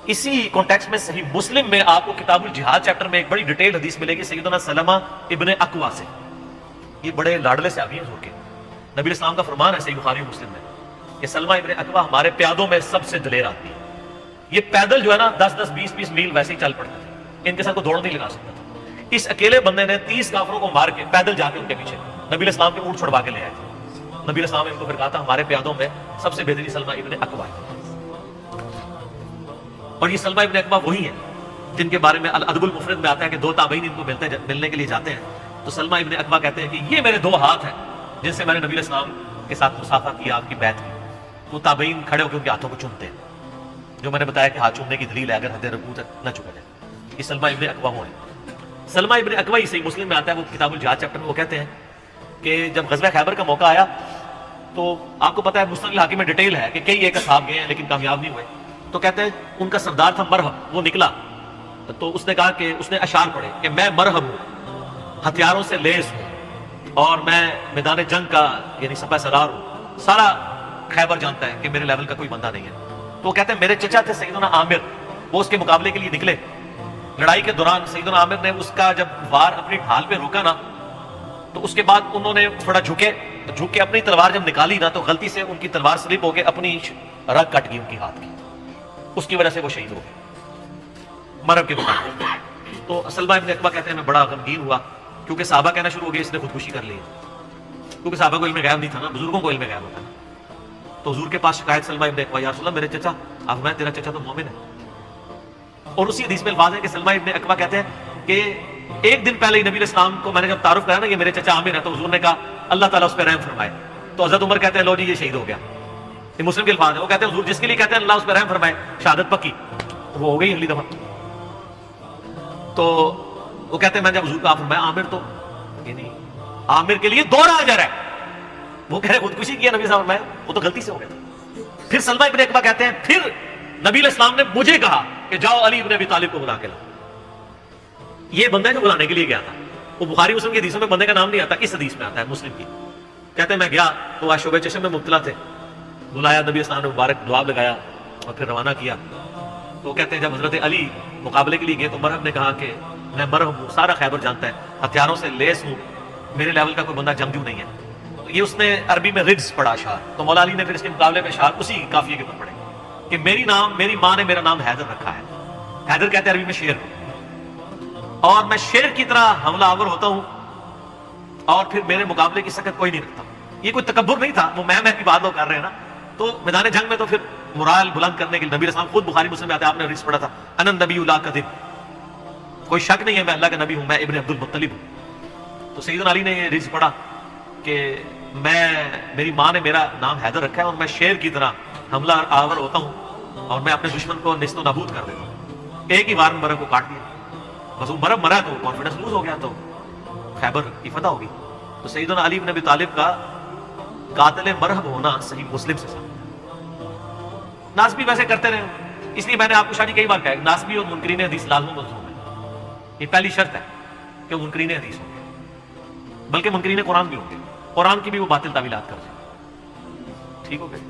اسی کانٹیکسٹ میں صحیح مسلم میں آپ کو کتاب الجہاد چیپٹر میں ایک بڑی ڈیٹیل حدیث ملے گی سیدنا سلمہ ابن اکوا سے. یہ بڑے لاڈلے سے آبی ہیں حضور کے. نبی اسلام کا فرمان ہے صحیح بخاری و مسلم میں کہ سلمہ ابن اکوا ہمارے پیادوں میں سب سے دلیر آدمی ہے. یہ پیدل جو ہے نا 10-10 20-20 میل ویسے ہی چل پڑتے تھے, ان کے ساتھ کوئی دوڑ نہیں لگا سکتا تھا. اس اکیلے بندے نے 30 کافروں کو مار کے پیدل جا کے ان کے پیچھے نبی اسلام کے اونٹ چھڑوا کے لے آئے تھے. نبی اسلام نے ان کو پھر کہا تھا ہمارے پیادوں میں سب سے بہترین سلمہ ابن اکوا ہے. اور یہ سلمہ ابن اکوا وہی ہیں جن کے بارے میں الادب المفرد میں آتا ہے کہ 2 تابعین ان کو ملنے کے لیے جاتے ہیں تو سلمہ ابن اکوا کہتے ہیں کہ یہ میرے 2 ہاتھ ہیں جن سے میں نے نبی اسلام کے ساتھ مصافحہ کیا, آپ کی بیعت کی. تو تابعین کھڑے ہو کے ان کے ہاتھوں کو چومتے ہیں, جو میں نے بتایا کہ ہاتھ چومنے کی دلیل ہے اگر حد رکوع تک نہ چکا جائے. یہ سلمہ ابن اکوا وہ ہیں. سلمہ ابن اکوا ہی صحیح مسلم میں آتا ہے, وہ کتاب الجہاد چیپٹر میں وہ کہتے ہیں کہ جب غزوہ خیبر کا موقع آیا تو آپ کو پتا ہے مستدرک الحاکم میں ڈیٹیل ہے کہ کئی ایک اصحاب گئے ہیں لیکن کامیاب نہیں ہوئے. تو کہتے ہیں ان کا سردار تھا مرہب, وہ نکلا تو اس نے کہا کہ اس نے اشعار پڑھے کہ میں مرہب ہوں, ہتھیاروں سے لیس ہوں, اور میں میدان جنگ کا یعنی سپہ سالار ہوں. سارا خیبر جانتا ہے کہ میرے لیول کا کوئی بندہ نہیں ہے. تو وہ کہتے ہیں میرے چچا تھے سیدنا عامر, وہ اس کے مقابلے کے لیے نکلے. لڑائی کے دوران سیدنا عامر نے اس کا جب وار اپنی ڈھال پہ روکا نا تو اس کے بعد انہوں نے تھوڑا جھک کے اپنی تلوار جب نکالی نا تو غلطی سے ان کی تلوار سلپ ہو کے اپنی رگ کٹ گئی ان کی ہاتھ کی. اس کی وجہ سے وہ شہید ہو گئے مرہب کے مقابلے. تو سلمہ ابن اکوا کہتے ہیں میں بڑا غمگین ہوا کیونکہ صحابہ کہنا شروع ہو گئے اس نے خودکشی کر لی, کیونکہ صحابہ کو علم غیب نہیں تھا نا, بزرگوں کو علم غیب ہوتا ہے. تو حضور کے پاس شکایت سلمہ ابن اکوا, یا رسول اللہ میرے چچا, اب میں تیرا چچا تو مومن ہے. اور اسی حدیث میں الفاظ ہے کہ سلمہ ابن اکوا کہتے ہیں کہ ایک دن پہلے ہی نبی علیہ السلام کو میں نے جب تعارف کرایا نا یہ میرے چچا عامر ہے تو حضور نے کہا اللہ تعالیٰ اس پہ رحم فرمائے. تو حضرت عمر کہتے ہیں لو جی یہ شہید ہو گیا. یہ مسلم کے الفاظ ہے, وہ کہتے ہیں حضور جس کے لیے کہتے ہیں اللہ اس پہ رحم فرمائے شہادت پکی, وہ ہو گئی اگلی دفعہ. تو وہ کہتے ہیں میں جب حضور کو آپ فرمایا عامر تو یعنی عامر کے لیے 2 اجر ہے, وہ کہہ رہے خودکشی کیا نبی صاحب میں, وہ تو غلطی سے ہو گیا. پھر سلمہ ابن اکوا کہتے ہیں پھر نبی علیہ السلام نے مجھے کہا کہ جاؤ علی ابن ابی طالب کو بلا کے لاؤ. یہ بندہ جو بلانے کے لیے گیا تھا, وہ بخاری مسلم کی حدیثوں میں بندے کا نام نہیں آتا, اس حدیث میں آتا ہے مسلم کی. کہتے ہیں میں گیا تو آشوب چشم میں مبتلا تھے, بلایا نبی اسلام نے مبارک دعا لگایا اور پھر روانہ کیا. تو کہتے ہیں جب حضرت علی مقابلے کے لیے گئے تو مرہب نے کہا کہ میں مرہب ہوں, سارا خیبر جانتا ہے, ہتھیاروں سے لیس ہوں, میرے لیول کا کوئی بندہ جنگجو نہیں ہے. یہ اس نے عربی میں رجز پڑھا اشعار, تو مولا علی نے پھر اس کے مقابلے میں اشعار اسی قافیے کے اوپر پڑھے کہ میری ماں نے میرا نام حیدر رکھا ہے. حیدر کہتے ہیں عربی میں شیر, اور میں شیر کی طرح حملہ آور ہوتا ہوں اور پھر میرے مقابلے کی سکت کوئی نہیں رکھتا. یہ کوئی تکبر نہیں تھا, وہ میں کی بات لوگ کر رہے ہیں نا. تو میدان جنگ میں تو پھر مرال بلند کرنے کے لیے نبی اسلام خود بخاری مسلم میں آتے ہیں, آپ نے حدیث پڑھا تھا انا النبی لا کذب, کوئی شک نہیں ہے میں اللہ کا نبی ہوں, میں ابن عبد المطلب ہوں. تو سیدنا علی نے یہ حدیث پڑھا کہ میری ماں نے میرا نام حیدر رکھا ہے اور میں شیر کی طرح حملہ آور ہوتا ہوں اور میں اپنے دشمن کو نیست و نابود کر دیتا ہوں. ایک ہی بار میں مرہب کو کاٹ دیا, بس وہ مرہب مرا تو کانفیڈنس لوز ہو گیا, تو خیبر کی فتح ہوگی. تو سیدنا علی بن ابی طالب کا قاتل مرہب ہونا صحیح مسلم سے ثابت. ناسبی ویسے کرتے رہے, اس لیے میں نے آپ کو شاید کئی بار کہا ناسبی اور منکرین حدیث لازم و ملزوم ہے. یہ پہلی شرط ہے کہ منکرین حدیث ہوں گے, بلکہ منکرین قرآن بھی ہوں گے, قرآن کی بھی وہ باطل تعویلات کر رہے ہیں. ٹھیک ہو گئے.